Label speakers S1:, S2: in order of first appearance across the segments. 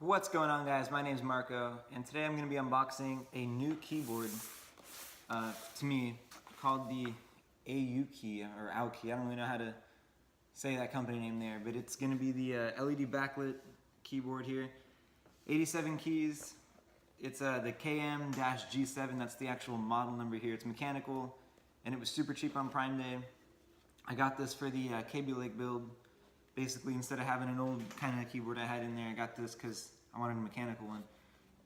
S1: What's going on, guys? My name's Marco, and today I'm going to be unboxing a new keyboard to me called the Aukey or Aukey. I don't really know how to say that company name there, but it's going to be the LED backlit keyboard here. 87 keys. It's the KM-G7. That's the actual model number here. It's mechanical, and it was super cheap on Prime Day. I got this for the KB Lake build. Basically, instead of having an old kind of keyboard I had in there, I got this because I wanted a mechanical one.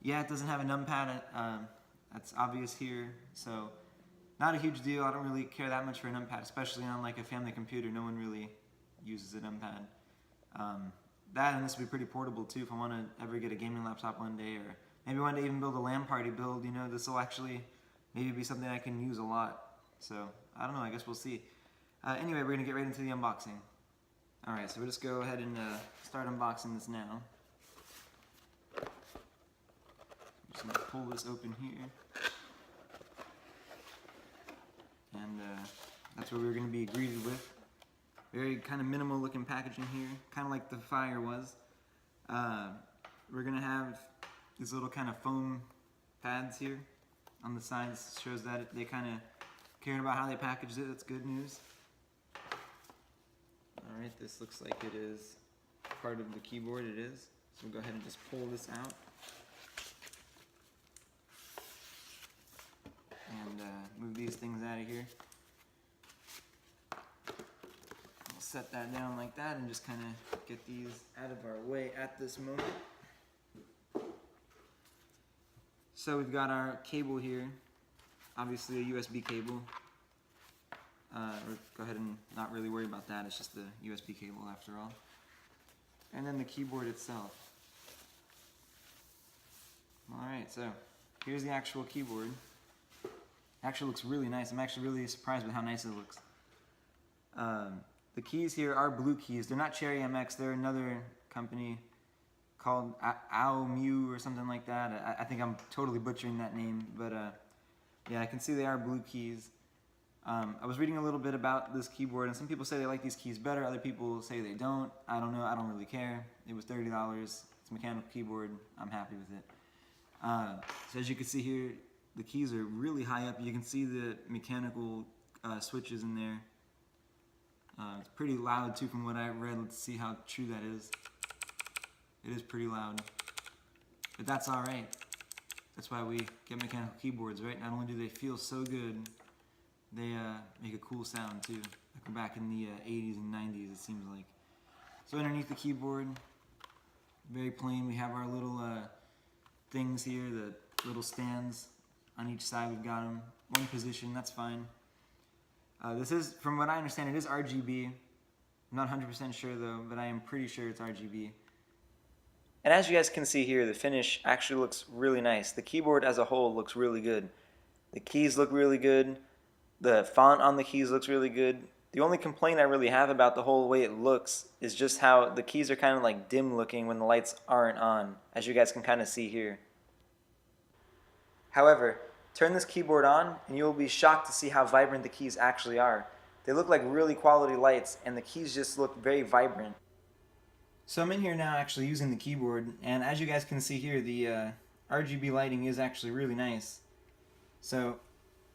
S1: Yeah, it doesn't have a numpad. That's obvious here, so not a huge deal. I don't really care that much for a numpad, especially on like a family computer. No one really uses a numpad. That and this would be pretty portable too if I want to ever get a gaming laptop one day, or maybe one day even build a LAN party build. You know, this will actually maybe be something I can use a lot. So I don't know. I guess we'll see. Anyway, we're gonna get right into the unboxing. Alright, so we'll just go ahead and start unboxing this now. I'm just going to pull this open here. And that's what we're going to be greeted with. Very kind of minimal looking packaging here, kind of like the Fire was. We're going to have these little kind of foam pads here on the sides. Shows that they kind of cared about how they packaged it. That's good news. Alright, this looks like it is part of the keyboard. It is. So we'll go ahead and just pull this out. And move these things out of here. I'll set that down like that and just kind of get these out of our way at this moment. So we've got our cable here. Obviously a USB cable. Go ahead and not really worry about that, it's just the USB cable after all. And then the keyboard itself. Alright, so here's the actual keyboard. It actually looks really nice. I'm actually really surprised with how nice it looks. The keys here are blue keys. They're not Cherry MX, they're another company called Aumeu or something like that. I think I'm totally butchering that name, but yeah, I can see they are blue keys. I was reading a little bit about this keyboard, and some people say they like these keys better, other people say they don't. I don't know, I don't really care. It was $30, it's a mechanical keyboard, I'm happy with it. So as you can see here, the keys are really high up. You can see the mechanical switches in there. It's pretty loud too from what I read. Let's see how true that is. It is pretty loud, but that's alright. That's why we get mechanical keyboards, right? Not only do they feel so good, they make a cool sound too, like back in the 80s and 90s it seems like. So underneath the keyboard, very plain, we have our little things here, the little stands on each side. We've got them one position, that's fine. This is, from what I understand, it is RGB. I'm not 100% sure though, but I am pretty sure it's RGB. And as you guys can see here, the finish actually looks really nice. The keyboard as a whole looks really good. The keys look really good. The font on the keys looks really good. The only complaint I really have about the whole way it looks is just how the keys are kind of like dim looking when the lights aren't on, as you guys can kind of see here. However, turn this keyboard on and you'll be shocked to see how vibrant the keys actually are. They look like really quality lights, and the keys just look very vibrant. So I'm in here now actually using the keyboard, and as you guys can see here, the RGB lighting is actually really nice. So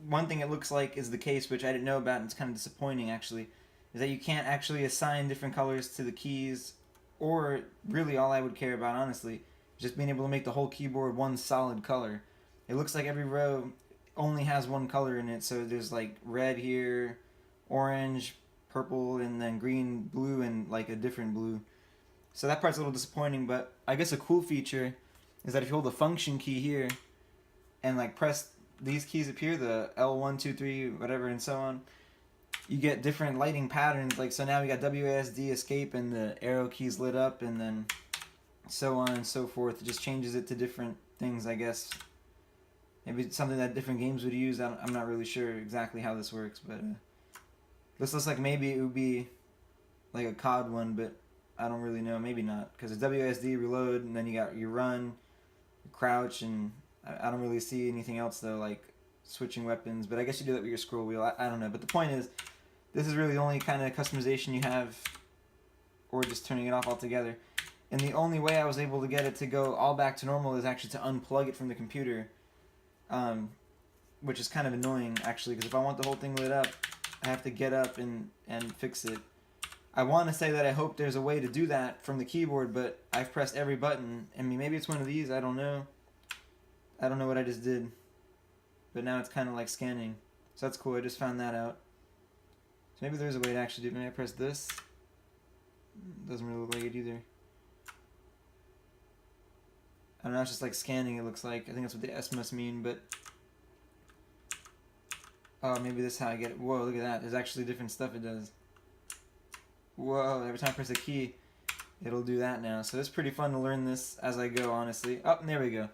S1: one thing it looks like is the case, which I didn't know about, and it's kind of disappointing actually, is that you can't actually assign different colors to the keys, or really all I would care about honestly, just being able to make the whole keyboard one solid color. It looks like every row only has one color in it, so there's like red here, orange, purple, and then green, blue, and like a different blue. So that part's a little disappointing, but I guess a cool feature is that if you hold the function key here and like press these keys up here, the L1, 2, 3, whatever, and so on, you get different lighting patterns. Like, so now we got WASD, escape, and the arrow keys lit up, and then so on and so forth. It just changes it to different things, I guess. Maybe it's something that different games would use. I'm not really sure exactly how this works, but this looks like maybe it would be like a COD one, but I don't really know. Maybe not, because it's WASD, reload, and then you got your run, crouch, and I don't really see anything else though, like switching weapons, but I guess you do that with your scroll wheel. I don't know, but the point is, this is really the only kind of customization you have, or just turning it off altogether. And the only way I was able to get it to go all back to normal is actually to unplug it from the computer, which is kind of annoying actually, because if I want the whole thing lit up, I have to get up and fix it. I want to say that I hope there's a way to do that from the keyboard, but I've pressed every button. I mean, maybe it's one of these, I don't know. I don't know what I just did. But now it's kind of like scanning. So that's cool, I just found that out. So maybe there's a way to actually do it. Maybe I press this. Doesn't really look like it either. I don't know, it's just like scanning, it looks like. I think that's what the S must mean, but... Oh, maybe this is how I get it. Whoa, look at that. There's actually different stuff it does. Whoa, every time I press a key, it'll do that now. So it's pretty fun to learn this as I go, honestly. Oh, there we go.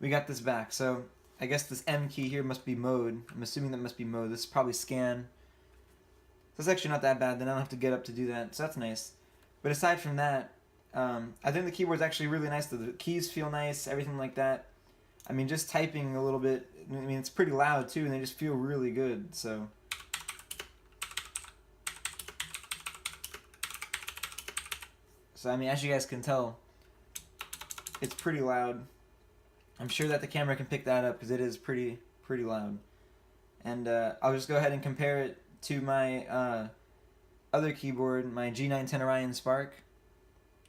S1: We got this back. So I guess this M key here must be mode. I'm assuming that must be mode. This is probably scan. That's actually not that bad. Then I don't have to get up to do that. So that's nice. But aside from that, I think the keyboard's actually really nice. The keys feel nice, everything like that. I mean, just typing a little bit, I mean, it's pretty loud too, and they just feel really good, so. So, I mean, as you guys can tell, it's pretty loud. I'm sure that the camera can pick that up because it is pretty loud. And I'll just go ahead and compare it to my other keyboard, my G910 Orion Spark.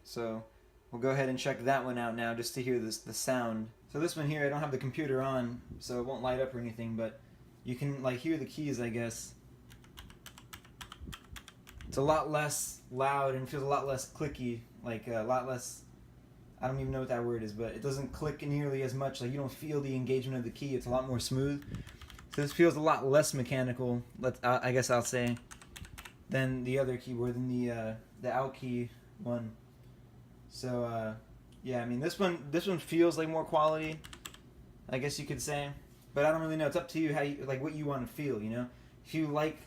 S1: So, we'll go ahead and check that one out now just to hear the sound. So this one here, I don't have the computer on, so it won't light up or anything, but you can like hear the keys, I guess. It's a lot less loud and feels a lot less clicky, like a lot less, I don't even know what that word is, but it doesn't click nearly as much, like you don't feel the engagement of the key, it's a lot more smooth. So this feels a lot less mechanical, I guess I'll say, than the other keyboard, than the Aukey one. So, yeah, I mean, this one feels like more quality, I guess you could say. But I don't really know. It's up to you how you, like, what you want to feel, you know? If you like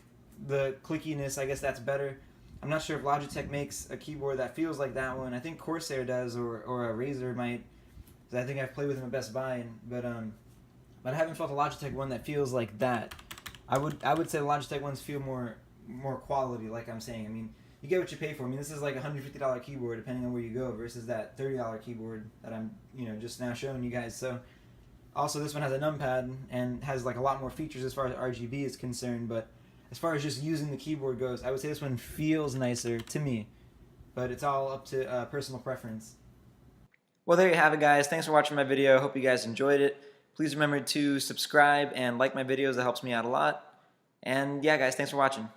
S1: the clickiness, I guess that's better. I'm not sure if Logitech makes a keyboard that feels like that one. I think Corsair does, or a Razer might. Because I think I've played with them at Best Buy, but I haven't felt a Logitech one that feels like that. I would say the Logitech ones feel more quality, like I'm saying. I mean, you get what you pay for. I mean, this is like a $150 keyboard, depending on where you go, versus that $30 keyboard that I'm, just now showing you guys. So, also this one has a numpad and has like a lot more features as far as RGB is concerned. But as far as just using the keyboard goes, I would say this one feels nicer to me. But it's all up to personal preference. Well, there you have it, guys. Thanks for watching my video. Hope you guys enjoyed it. Please remember to subscribe and like my videos. That helps me out a lot. And yeah, guys, thanks for watching.